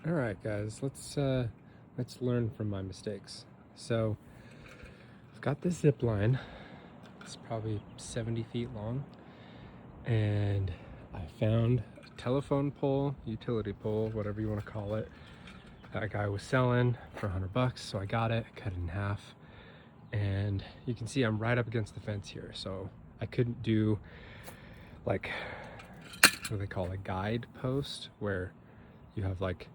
All right, guys, let's learn from my mistakes. So I've got this zip line. It's probably 70 feet long, and I found a telephone pole, utility pole, whatever you want to call it. That guy was selling for $100, so I got it, cut it in half, and you can see I'm right up against the fence here, so I couldn't do like what they call a guide post, where you have like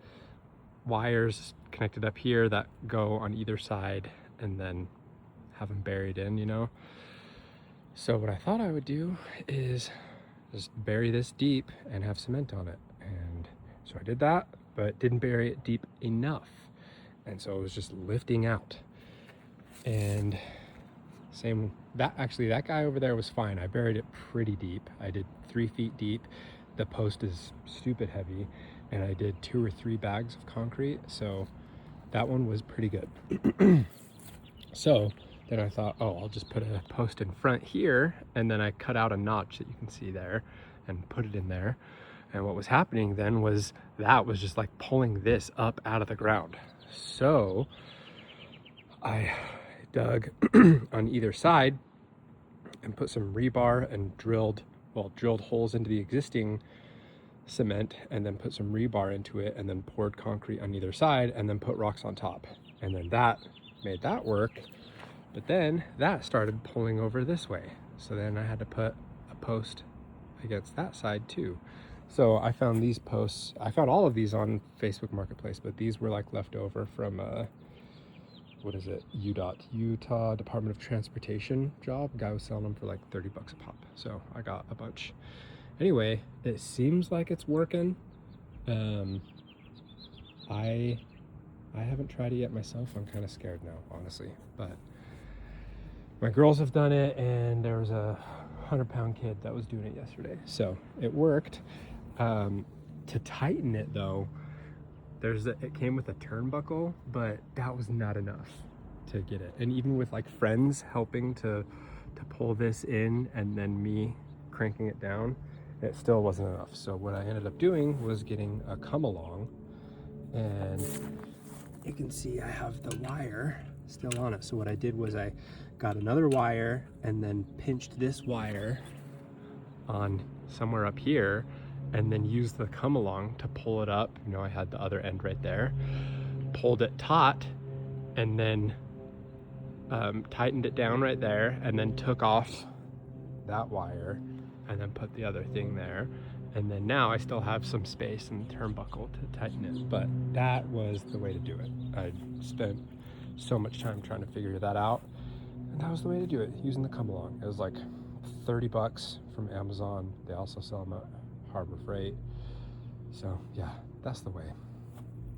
wires connected up here that go on either side and then have them buried in, you know? So what I thought I would do is just bury this deep and have cement on it. And so I did that, but didn't bury it deep enough. And so it was just lifting out. And that guy over there was fine. I buried it pretty deep. I did 3 feet deep. The post is stupid heavy, and I did 2 or 3 bags of concrete, so that one was pretty good. So then I thought, oh, I'll just put a post in front here, and then I cut out a notch that you can see there and put it in there. And what was happening then was that was just like pulling this up out of the ground. So I dug on either side and put some rebar and drilled holes into the existing cement, and then put some rebar into it, and then poured concrete on either side, and then put rocks on top. And then that made that work, but then that started pulling over this way. So then I had to put a post against that side too. So I found these posts, I found all of these on Facebook Marketplace, but these were like left over from what is it, Utah Department of Transportation job. Guy was selling them for like $30 a pop, so I got a bunch. Anyway, it seems like it's working. I haven't tried it yet myself. I'm kind of scared now, honestly, but my girls have done it, and there was a 100-pound kid that was doing it yesterday, so it worked. To tighten it though, it came with a turnbuckle, but that was not enough to get it. And even with like friends helping to pull this in and then me cranking it down, it still wasn't enough. So what I ended up doing was getting a come along, and you can see I have the wire still on it. So what I did was I got another wire and then pinched this wire on somewhere up here, and then used the come along to pull it up. You know, I had the other end right there, pulled it taut, and then tightened it down right there, and then took off that wire and then put the other thing there. And then now I still have some space in the turnbuckle to tighten it, but that was the way to do it. I spent so much time trying to figure that out, and that was the way to do it, using the come along. It was like $30 from Amazon. They also sell them at Harbor Freight. So yeah, that's the way.